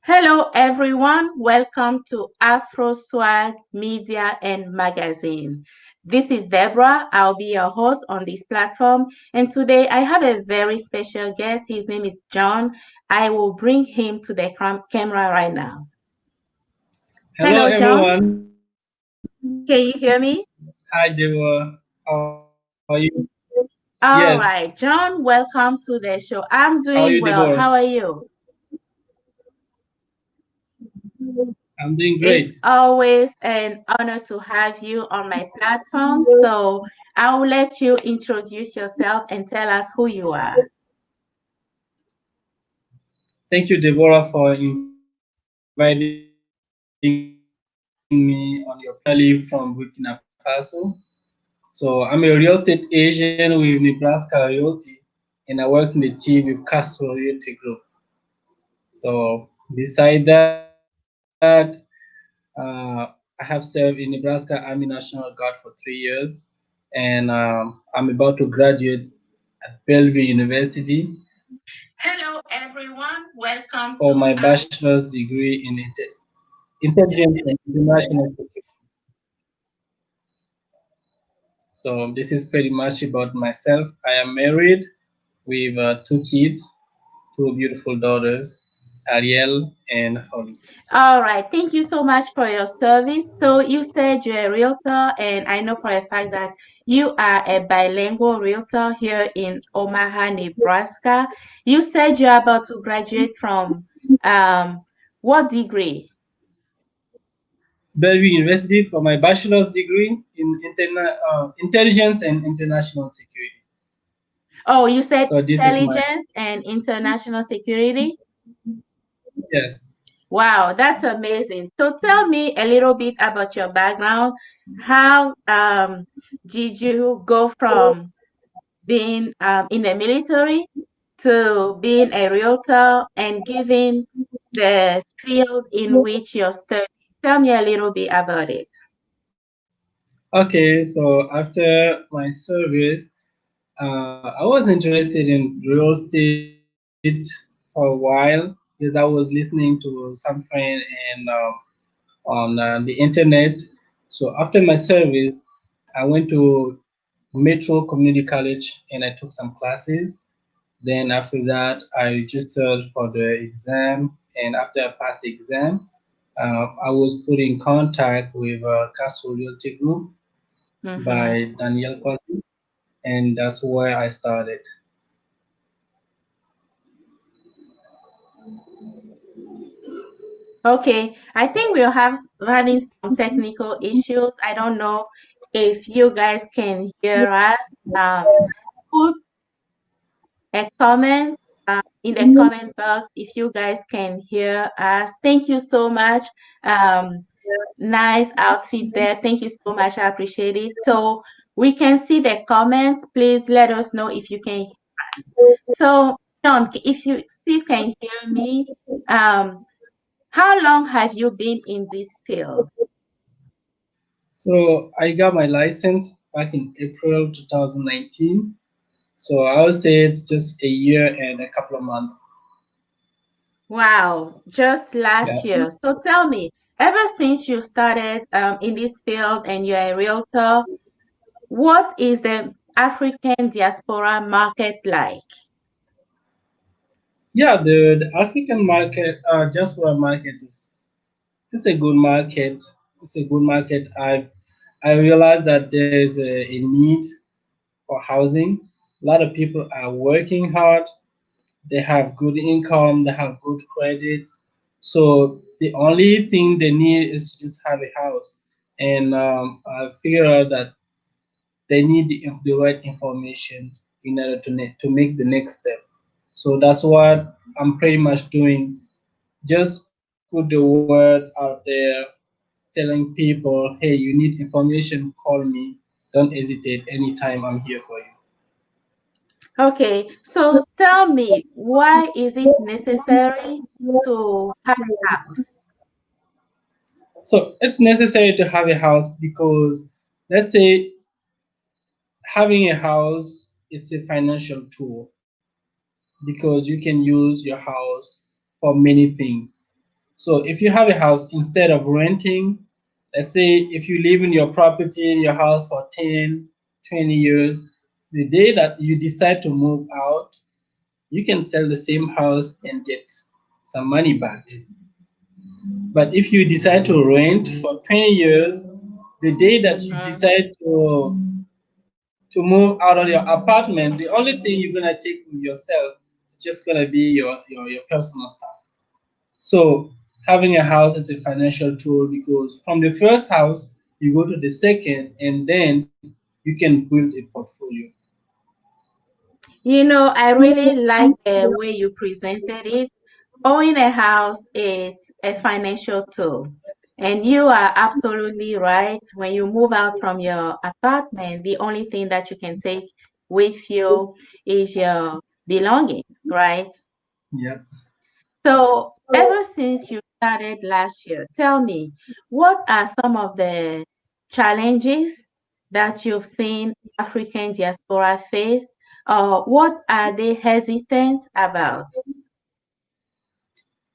Hello, everyone. Welcome to Afro Swag Media and Magazine. This is Deborah. I'll be your host on this platform. And today I have a very special guest. His name is John. I will bring him to the camera right now. Hello, Hello, John. everyone. Can you hear me? Hi, Deborah. How are you? Yes. All right, John, welcome to the show. How I'm are you, doing well. Deborah? How are you? I'm doing It's great. always an honor to have you on my platform. So I will let you introduce yourself and tell us who you are. Thank you, Deborah, for inviting me on your platform. Originally from Burkina Faso. So I'm a real estate agent with Nebraska Realty, and I work in the team with Castro Realty Group. So beside that, I have served in Nebraska Army National Guard for 3 years, and I'm about to graduate at Bellevue University Hello, everyone. Welcome for to my bachelor's degree in intelligence and international security. So this is pretty much about myself. I am married with two kids, two beautiful daughters, Ariel and Holly. All right. Thank you so much for your service. So you said you're a realtor, and I know for a fact that you are a bilingual realtor here in Omaha, Nebraska. You said you're about to graduate from um, what degree? Bellevue University for my bachelor's degree in intelligence and international security. Oh, you said So this is my intelligence and international security? yes. Wow, that's amazing. So tell me a little bit about your background. How did you go from being in the military to being a realtor and giving the field in which you're studying? Tell me a little bit about it. Okay, so after my service, I was interested in real estate for a while because I was listening to some friend and on the internet. So after my service, I went to Metro Community College and I took some classes. Then after that, I registered for the exam, and after I passed the exam, I was put in contact with Castro Realty Group Mm-hmm. by Daniel Quasi, and that's where I started. Okay, I think we're having some technical issues. I don't know if you guys can hear us. Um, put a comment in the comment box if you guys can hear us. Thank you so much. Um, nice outfit there. Thank you so much. I appreciate it. So we can see the comments. Please let us know if you can. So, John, if you still can hear me, um, how long have you been in this field? So I got my license back in April 2019. So I would say it's just a year and a couple of months. Wow, just last Yeah. year. So tell me, ever since you started in this field and you're a realtor, what is the African diaspora market like? Yeah, the African market, diaspora market is it's a good market. It's a good market. I realize that there is a need for housing. A lot of people are working hard. They have good income. They have good credit. So the only thing they need is to just have a house. And I figure out that they need the right information in order to make the next step. So that's what I'm pretty much doing. Just put the word out there, telling people, hey, you need information, call me. Don't hesitate. Anytime, I'm here for you. Okay, so tell me, why is it necessary to have a house? So it's necessary to have a house because, let's say, having a house, it's a financial tool because you can use your house for many things. So if you have a house, instead of renting, let's say if you live in your property in your house for 10, 20 years, the day that you decide to move out, you can sell the same house and get some money back. But if you decide to rent for 20 years, the day that you Mm-hmm. decide to move out of your apartment, the only thing you're gonna take with yourself is just gonna be your personal stuff. So having a house is a financial tool because from the first house you go to the second and then you can build a portfolio. You know, I really like the way you presented it. Owning a house is a financial tool. And you are absolutely right. When you move out from your apartment, the only thing that you can take with you is your belonging, right? Yeah. So, ever since you started last year, tell me, what are some of the challenges that you've seen African diaspora face, or what are they hesitant about?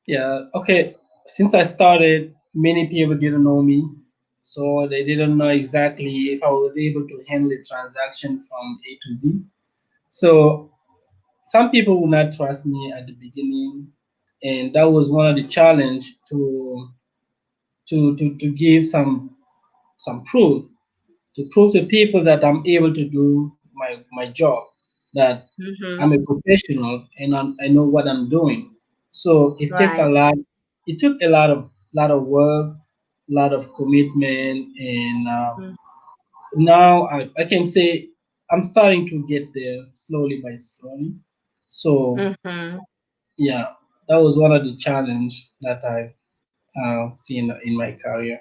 Yeah. Okay. Since I started, many people didn't know me. So they didn't know exactly if I was able to handle a transaction from A to Z. So some people would not trust me at the beginning, and that was one of the challenge to give some proof to prove to people that I'm able to do my job, that I'm a Mm-hmm. professional and I know what I'm doing. So it takes a Right. lot. It took a lot of work, a lot of commitment, and now I can say I'm starting to get there slowly by slowly. So Mm-hmm. yeah, that was one of the challenge that I've seen in my career.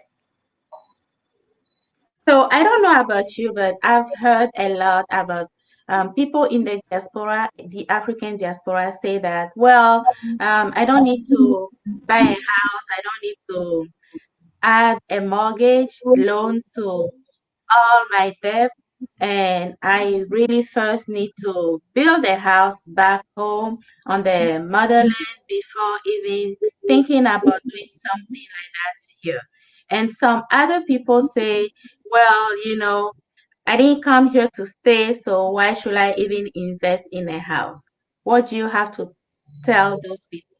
So I don't know about you, but I've heard a lot about people in the diaspora, the African diaspora, say that, well, I don't need to buy a house, I don't need to add a mortgage loan to all my debt, and I really first need to build a house back home on the motherland before even thinking about doing something like that here. And some other people say, well, I didn't come here to stay, so why should I even invest in a house? What do you have to tell those people?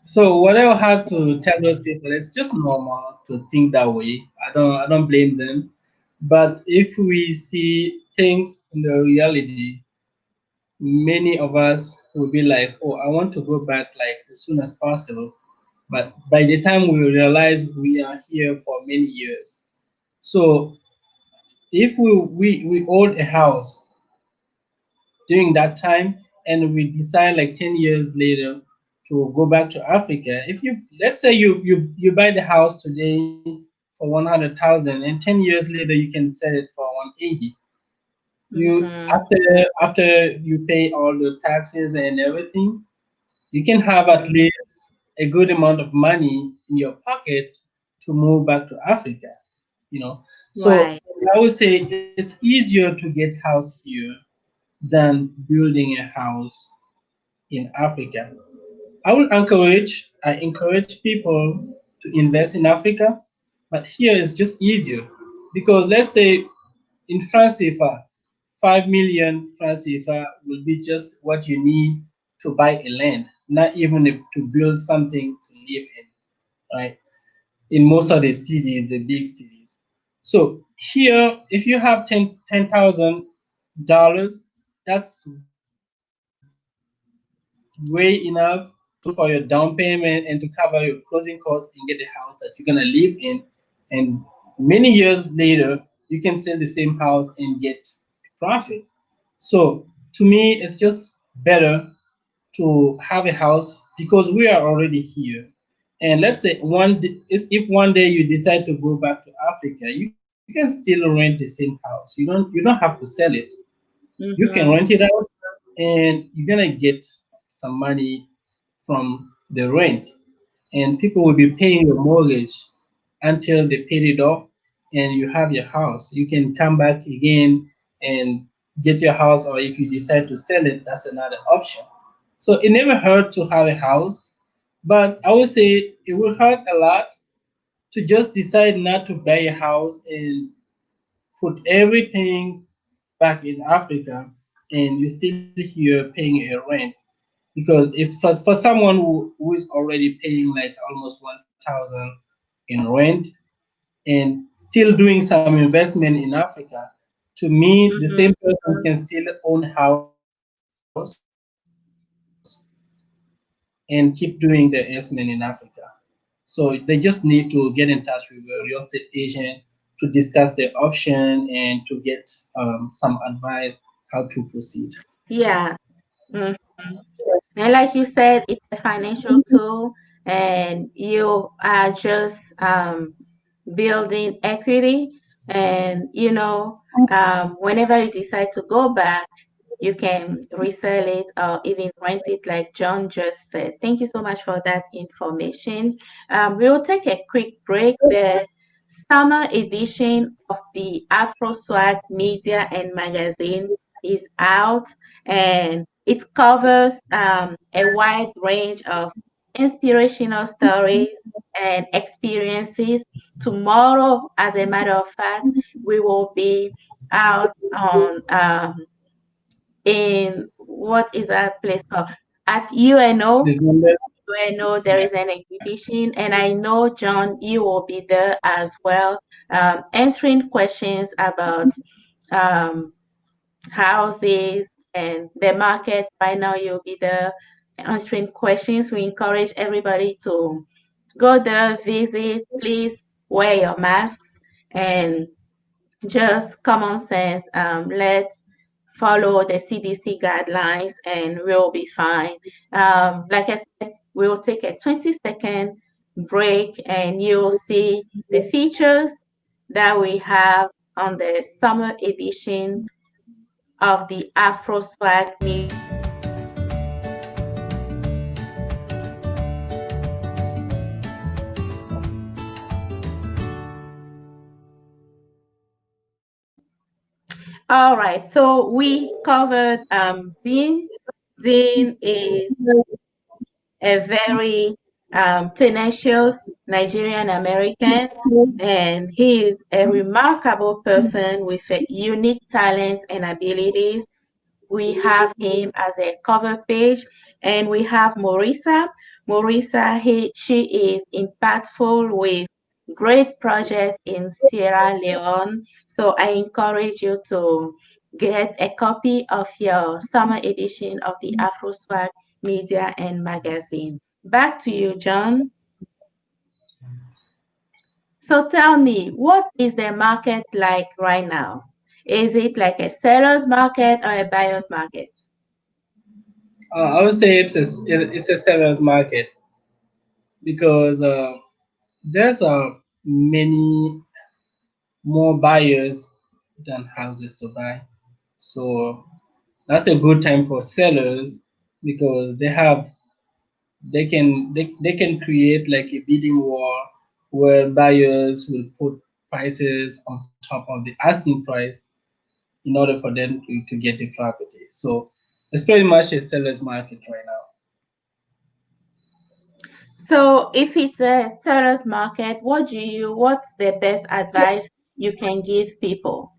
So what I'll have to tell those people, it's just normal to think that way. I don't blame them. But if we see things in the reality, many of us will be like, oh, I want to go back like as soon as possible. But by the time we realize we are here for many years. So if we own a house during that time and we decide like 10 years later to go back to Africa, if you let's say you buy the house today for 100,000 and 10 years later you can sell it for 180. You Mm-hmm. after you pay all the taxes and everything, you can have at Mm-hmm. least a good amount of money in your pocket to move back to Africa, you know. So Right. I would say it's easier to get house here than building a house in Africa. I encourage people to invest in Africa, but here it's just easier because let's say in France CFA, 5 million France CFA will be just what you need to buy a land, not even to build something to live in, right? In most of the cities, the big cities. So here, if you have $10,000, that's way enough to for your down payment and to cover your closing costs and get the house that you're gonna live in. And many years later, you can sell the same house and get profit. So to me, it's just better to have a house because we are already here. And let's say if one day you decide to go back to Africa, you can still rent the same house. You don't have to sell it. You can rent it Mm-hmm. out and you're gonna get some money from the rent, and people will be paying your mortgage until they paid it off and you have your house. You can come back again and get your house, or if you decide to sell it, that's another option. So it never hurt to have a house, But I would say it will hurt a lot to just decide not to buy a house and put everything back in Africa, and you're still here paying a rent. Because if for someone who is already paying like almost 1,000 in rent and still doing some investment in Africa, to me the same Mm-hmm. person can still own house and keep doing the investment in Africa. So they just need to get in touch with a real estate agent to discuss their option and to get some advice how to proceed. Yeah. Mm. And like you said, it's a financial tool, and you are just building equity. And whenever you decide to go back, you can resell it or even rent it, like John just said. Thank you so much for that information. We'll take a quick break. The summer edition of the Afro Swag Media and Magazine is out, and it covers a wide range of inspirational stories and experiences. Tomorrow, as a matter of fact, we will be out on in what is that place called? At UNO. December, UNO, there yeah. is an exhibition, and I know, John, you will be there as well, answering questions about um, houses and the market. Right now, you'll be there answering questions. We encourage everybody to go there, visit. Please wear your masks and just common sense. Let's follow the CDC guidelines and we'll be fine. Like I said, we'll take a 20-second break and you'll see the features that we have on the summer edition of the Afro Swag Media Magazine. We'll be right back. All right, so we covered Dean. Dean is a very tenacious Nigerian American, and he is a remarkable person with a unique talents and abilities. We have him as a cover page, and we have Marisa. Marisa, she is impactful with great projects in Sierra Leone. So I encourage you to get a copy of your summer edition of the Afro Swag Media and Magazine. Back to you, John. So tell me, what is the market like right now? Is it like a seller's market or a buyer's market? I would say it's a seller's market because there's many more buyers than houses to buy. So that's a good time for sellers because they can create like a bidding war where buyers will put prices on top of the asking price in order for them to get the property. So it's pretty much a seller's market right now. So if it's a seller's market, what's the best advice you can give people?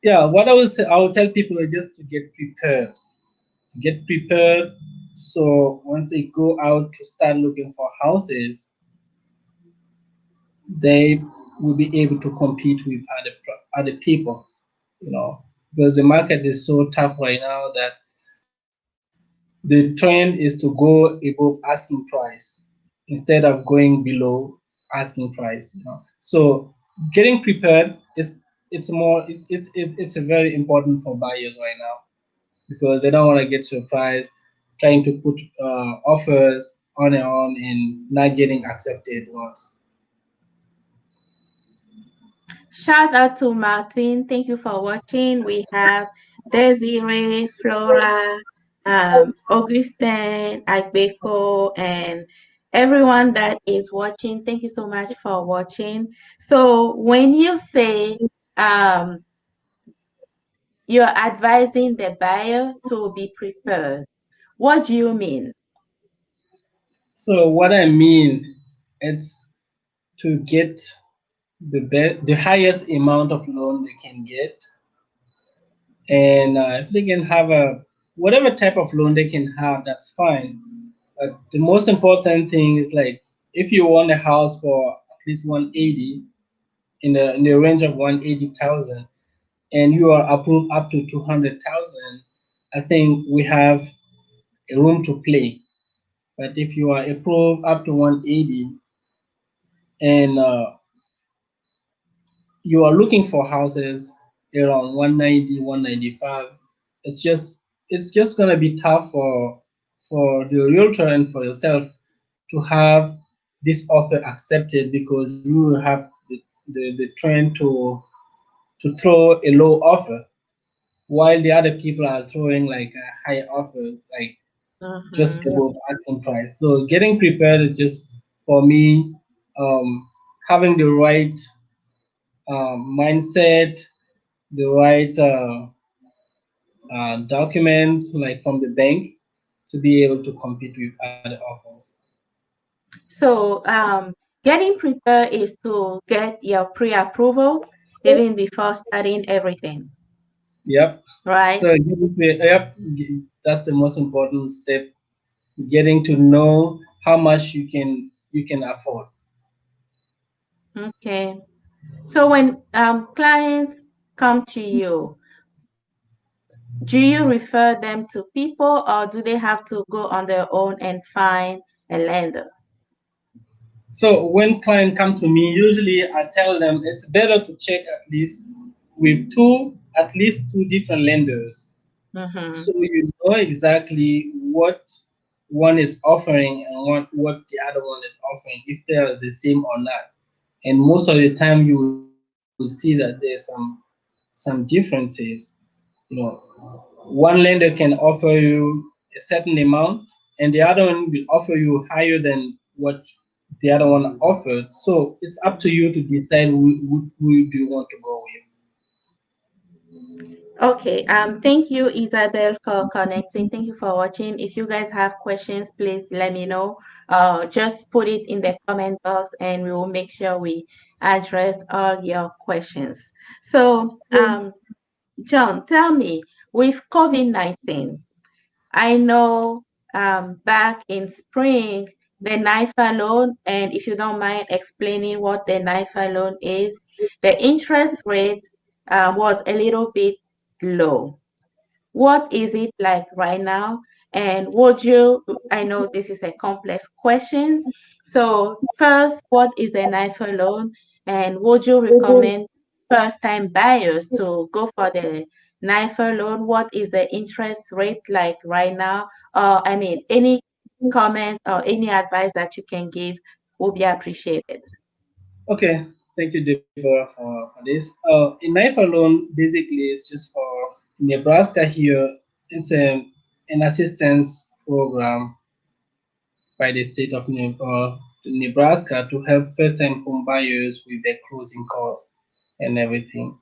Yeah, what I would say, I would tell people is just to get prepared. To get prepared, so once they go out to start looking for houses, they will be able to compete with other people. You know, because the market is so tough right now that the trend is to go above asking price instead of going below asking price. You know, so getting prepared is it's a very important for buyers right now because they don't want to get surprised trying to put offers on and on and not getting accepted once. Shout out to Martin. Thank you for watching. We have Desiree, Flora, Augustin, Agbeko, and everyone that is watching. Thank you so much for watching. So when you say um, you're advising the buyer to be prepared, What do you mean? So what I mean, it's to get the highest amount of loan they can get, and if they can have a whatever type of loan they can have, that's fine. But the most important thing is like if you want a house for at least 180 in the range of 180,000, and you are approved up to 200,000, I think we have a room to play. But if you are approved up to 180 and you are looking for houses around 190, 195, it's just gonna be tough for the realtor and for yourself to have this offer accepted because you will have the trend to throw a low offer while the other people are throwing like a high offer, like just Mm-hmm. above asking price. So getting prepared is just for me, having the right mindset, the right documents like from the bank to be able to compete with other offers. So, getting prepared is to get your pre-approval even before starting everything, Yep. right? So yep, that's the most important step. Getting to know how much you can afford. Okay. So when clients come to you, do you refer them to people or do they have to go on their own and find a lender? So when client come to me, usually I tell them it's better to check at least two different lenders, Mm-hmm. so you know exactly what one is offering and what the other one is offering, if they are the same or not. And most of the time, you will see that there's some differences. You know, one lender can offer you a certain amount, and the other one will offer you higher than what the other one offered. So it's up to you to decide who do you want to go with. Okay, thank you, Isabel, for connecting. Thank you for watching. If you guys have questions, please let me know. Just put it in the comment box and we will make sure we address all your questions. So, John, tell me, with COVID-19, I know back in spring, the NIFA loan, and if you don't mind explaining what the NIFA loan is, the interest rate was a little bit low. What is it like right now? And would you, I know this is a complex question. So first, what is an IFA loan? And would you recommend first-time buyers to go for the NIFA loan? What is the interest rate like right now? I mean, any comment or any advice that you can give will be appreciated. Okay, thank you, Deborah, for this. A knife alone basically is just for Nebraska here. It's an assistance program by the state of Nebraska to help first-time home buyers with their closing costs and everything.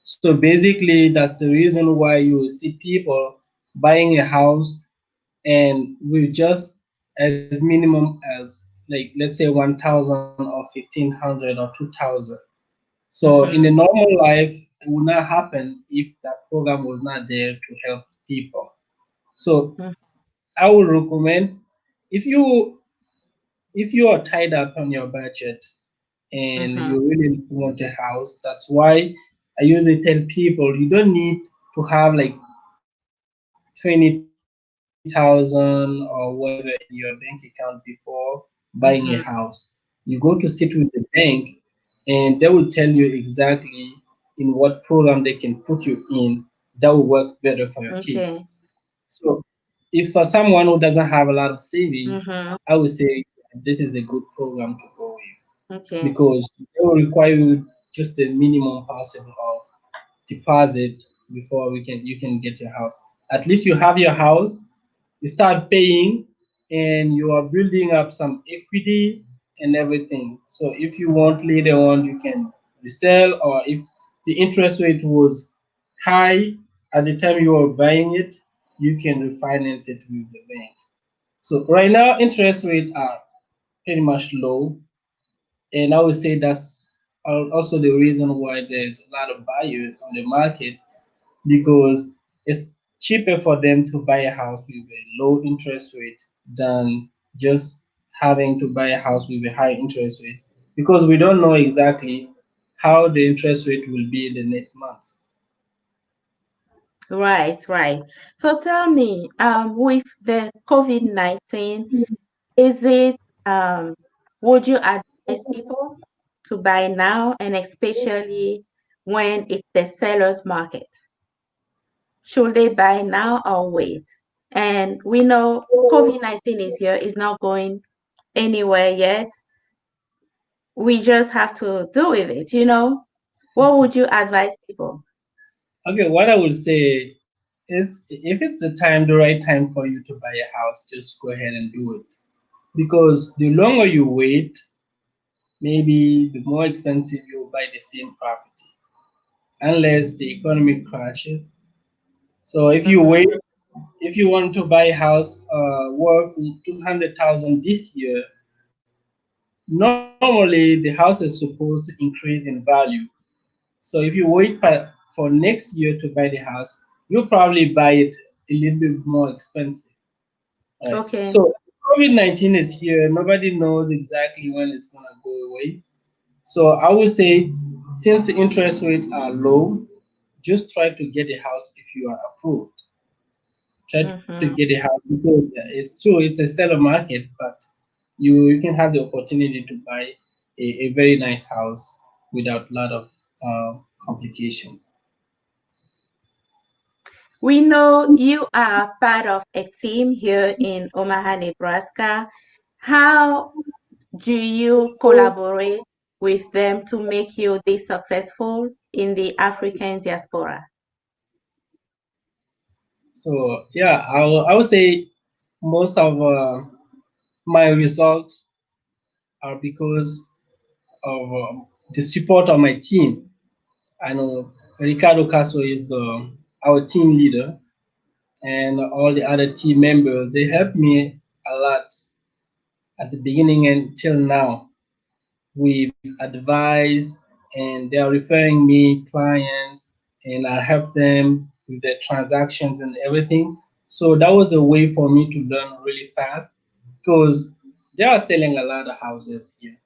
So basically, that's the reason why you see people buying a house and with just as minimum as like let's say 1,000 or 1,500 or 2,000. So in a Mm-hmm. normal life, it would not happen if that program was not there to help people. So I would recommend if you are tied up on your budget and Mm-hmm. you really want a house, that's why I usually tell people you don't need to have like 20,000 or whatever in your bank account before buying a house. You go to sit with the bank and they will tell you exactly in what program they can put you in that will work better for your case. Okay. So if for someone who doesn't have a lot of saving, Mm-hmm. I would say this is a good program to go with Okay. because they will require you just the minimum possible of deposit before we can you can get your house. At least you have your house, you start paying, and you are building up some equity and everything. So if you want later on, you can resell, or if the interest rate was high at the time you were buying it, you can refinance it with the bank. So right now, interest rates are pretty much low, and I would say that's also the reason why there's a lot of buyers on the market because it's cheaper for them to buy a house with a low interest rate than just having to buy a house with a high interest rate because we don't know exactly how the interest rate will be in the next month. Right, right. So tell me, with the COVID-19, is it, would you advise people to buy now and especially when it's the seller's market? Should they buy now or wait? And we know COVID-19 is here, is not going anywhere yet. We just have to do with it. What would you advise people? Okay, what I would say is if it's the right time for you to buy a house, just go ahead and do it. Because the longer you wait, maybe the more expensive you'll buy the same property, unless the economy crashes. So if you Mm-hmm. wait, if you want to buy a house worth 200,000 this year, normally the house is supposed to increase in value. So if you wait for next year to buy the house, you'll probably buy it a little bit more expensive. Right. Okay. So COVID-19 is here. Nobody knows exactly when it's gonna go away. So I would say, since the interest rates are low, just try to get a house if you are approved. Try to get a Mm-hmm. house because it's true, it's a seller market, but you can have the opportunity to buy a very nice house without a lot of complications. We know you are part of a team here in Omaha, Nebraska. How do you collaborate with them to make you this successful in the African diaspora? So yeah, I would say most of my results are because of the support of my team. I know Ricardo Castro is our team leader, and all the other team members. They helped me a lot at the beginning until now. We've advised, and they are referring me clients, and I help them with their transactions and everything. So that was a way for me to learn really fast because they are selling a lot of houses here.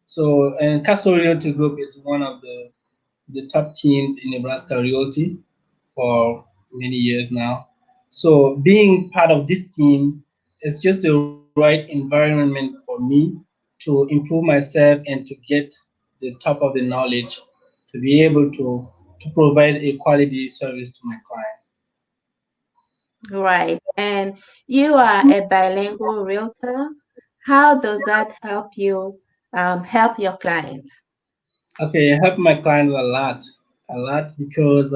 So, and Castro Realty Group is one of the top teams in Nebraska Realty for many years now. So, being part of this team is just the right environment for me to improve myself and to get the top of the knowledge to be able to provide a quality service to my clients. Right. And you are a bilingual realtor. How does that help you help your clients? Okay, I help my clients a lot because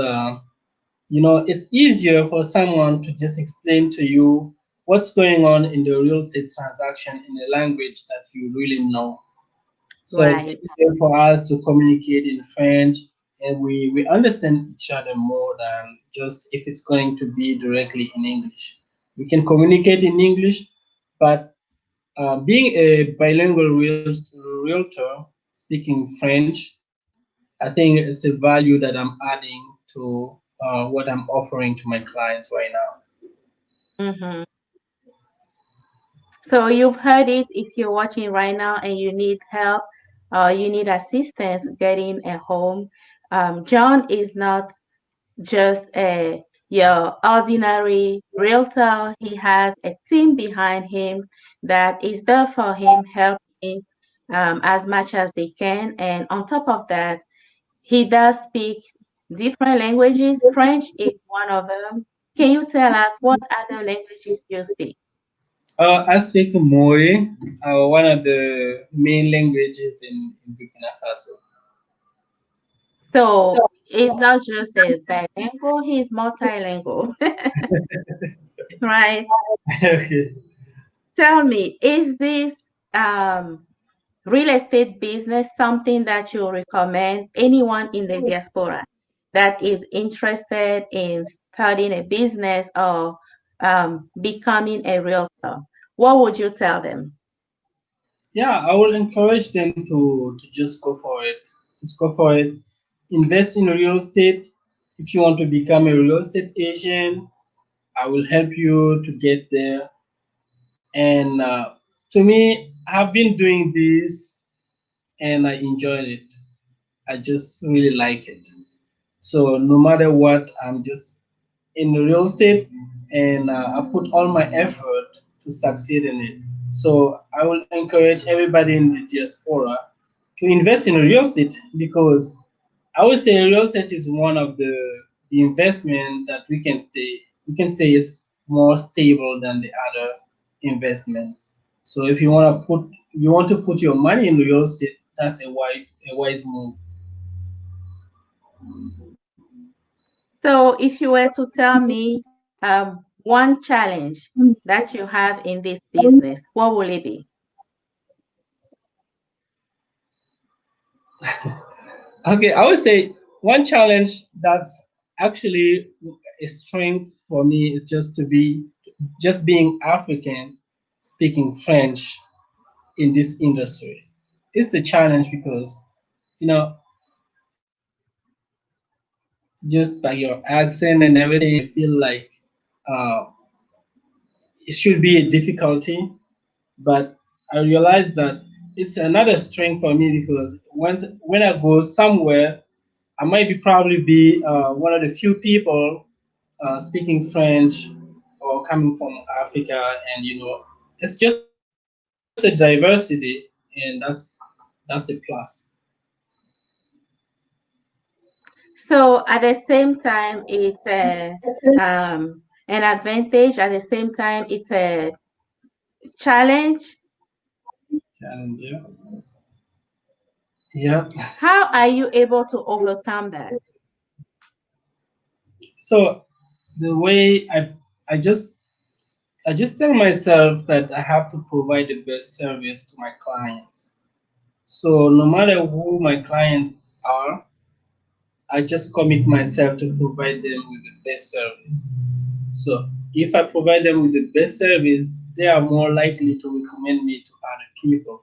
it's easier for someone to just explain to you what's going on in the real estate transaction in a language that you really know. So it's Right. easier for us to communicate in French, and we understand each other more than just if it's going to be directly in English. We can communicate in English, but being a bilingual realtor speaking French, I think it's a value that I'm adding to what I'm offering to my clients right now. Mm-hmm. So you've heard it if you're watching right now and you need help or you need assistance getting a home. John is not just your ordinary realtor. He has a team behind him that is there for him, helping as much as they can. And on top of that, he does speak different languages. French is one of them. Can you tell us what other languages you speak? I speak Maori, one of the main languages in Burkina Faso. So it's not just a bilingual, he's multilingual, right? Okay. Tell me, is this um, real estate business something that you recommend anyone in the diaspora that is interested in starting a business or becoming a realtor, what would you tell them? Yeah, I will encourage them to just go for it. Just go for it. Invest in real estate. If you want to become a real estate agent, I will help you to get there. And to me, I've been doing this and I enjoyed it. I just really like it. So no matter what, I'm just in real estate and I put all my effort to succeed in it. So I will encourage everybody in the diaspora to invest in real estate because I would say real estate is one of the investment that we can say it's more stable than the other investment. So if you want to put your money in real estate, that's a wise move. So, if you were to tell me one challenge that you have in this business, what will it be? Okay, I would say one challenge that's actually a strength for me is just being African, speaking French in this industry. It's a challenge because you know just by your accent and everything, I feel like uh, it should be a difficulty, but I realized that it's another strength for me because when I go somewhere, I might be probably be one of the few people speaking French or coming from Africa, and it's just a diversity, and that's a plus. So, at the same time, it's an advantage. At the same time, it's a challenge. And yeah. How are you able to overcome that? So the way I just tell myself that I have to provide the best service to my clients. So no matter who my clients are, I just commit myself to provide them with the best service. So if I provide them with the best service, they are more likely to recommend me to other people.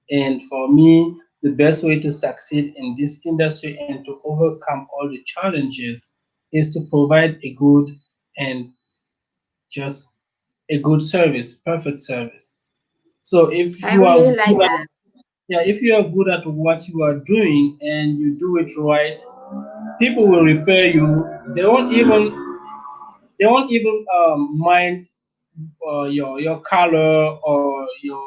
And for me, the best way to succeed in this industry and to overcome all the challenges is to provide a good and just a good service, perfect service. So if I you are really like good at that. yeah, if you are good at what you are doing and you do it right, people will refer you. They won't even mind your color or your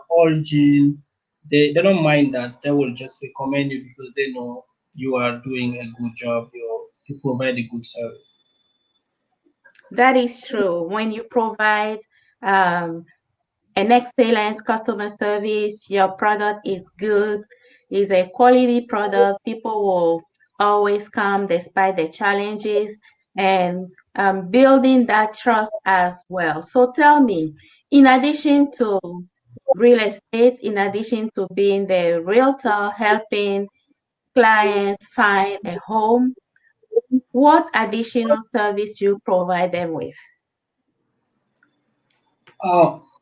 origin. They don't mind that. They will just recommend you because they know you are doing a good job. You provide a good service. That is true. When you provide um, an excellent customer service, your product is good, is a quality product, people will always come despite the challenges and building that trust as well. So tell me, in addition to real estate, in addition to being the realtor helping clients find a home, what additional service do you provide them with?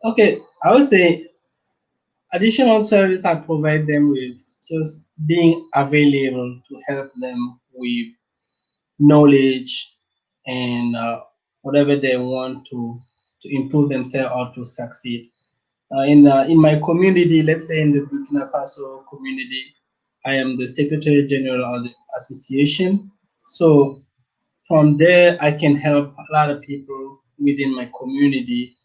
Okay. I would say additional service I provide them with just being available to help them with knowledge and whatever they want to improve themselves or to succeed. In my community, let's say in the Burkina Faso community, I am the Secretary General of the association. So from there, I can help a lot of people within my community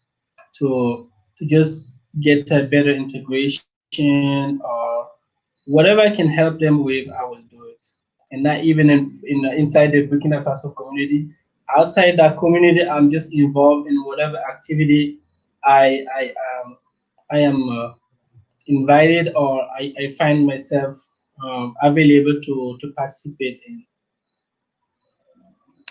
to just get a better integration or whatever I can help them with, I will do it. And not even inside the Burkina Faso community. Outside that community, I'm just involved in whatever activity I I um I am invited or I find myself available to participate in.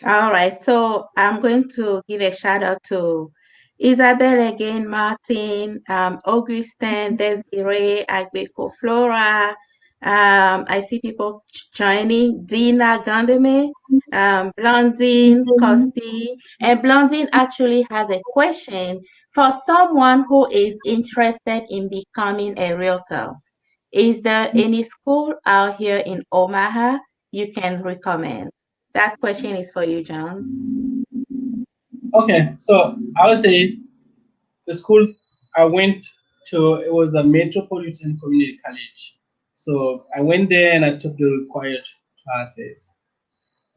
All right, so I'm going to give a shout out to Isabel again, Martin, Augustin, Desiree, Agbeko Flora, I see people joining. Dina Gandeme, Blondine Costi, and Blondine actually has a question for someone who is interested in becoming a realtor. Is there any school out here in Omaha you can recommend? That question is for you, John. Okay, so I would say the school I went to, it was a Metropolitan Community College. So I went there and I took the required classes.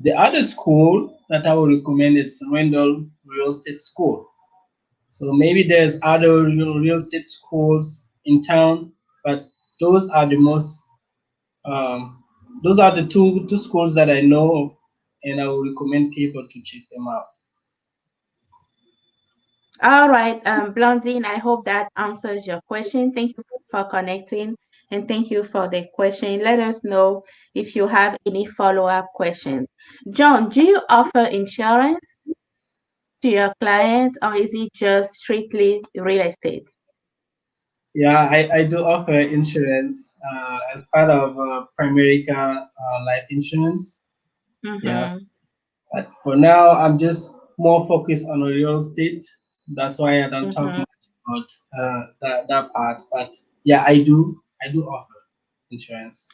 The other school that I would recommend is Randall Real Estate School. So maybe there's other real estate schools in town, but those are the most um, those are the two schools that I know of, and I would recommend people to check them out. All right, Blondine, I hope that answers your question. Thank you for connecting and thank you for the question. Let us know if you have any follow-up questions. John, do you offer insurance to your clients or is it just strictly real estate? Yeah, I do offer insurance as part of Primerica life insurance. Yeah, Mm-hmm. but for now, I'm just more focused on real estate. That's why I don't talk Mm-hmm. much about that part. But yeah, I do offer insurance.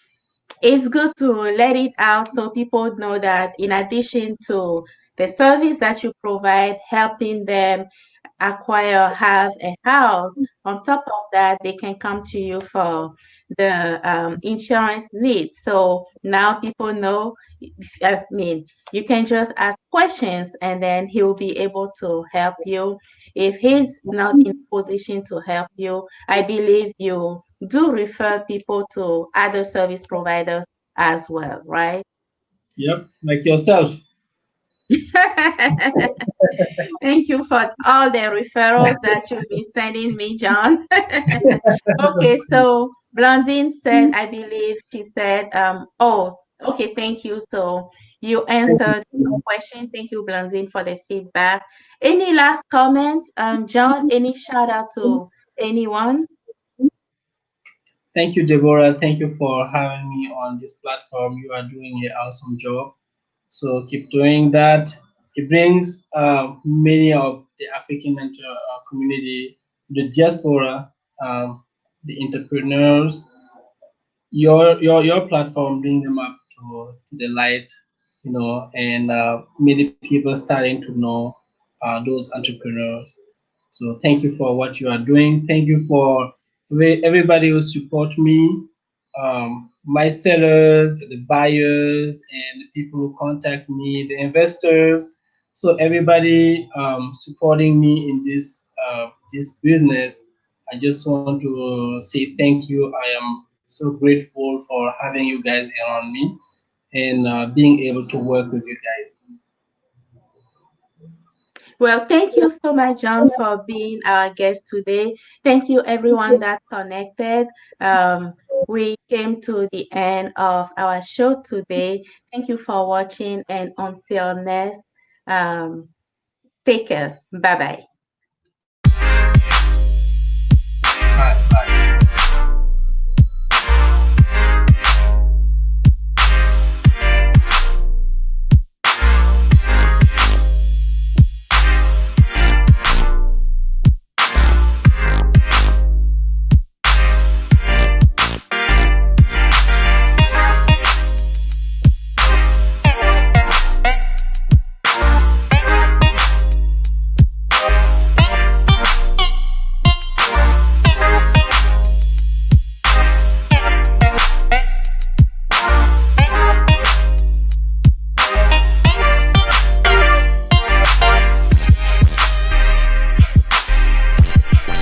It's good to let it out so people know that in addition to the service that you provide, helping them acquire, have a house, on top of that, they can come to you for the insurance needs. So now people know, I mean, you can just ask questions and then he will be able to help you. If he's not in a position to help you, I believe you do refer people to other service providers as well, right? Yep, like yourself. Thank you for all the referrals that you've been sending me, John. Okay, so Blondine said, I believe she said, oh, okay, thank you. So you answered your question. Thank you, Blondine, for the feedback. Any last comment, John? Any shout out to anyone? Thank you, Deborah. Thank you for having me on this platform. You are doing an awesome job. So keep doing that. It brings many of the African community, the diaspora, the entrepreneurs, your platform bring them up to the light, and many people starting to know those entrepreneurs. So thank you for what you are doing. Thank you for everybody who support me, my sellers, the buyers, and the people who contact me, the investors. So everybody supporting me in this business. I just want to say thank you. I am so grateful for having you guys around me and being able to work with you guys. Well, thank you so much, John, for being our guest today. Thank you, everyone that connected. We came to the end of our show today. Thank you for watching, and until next, um, take care. Bye bye.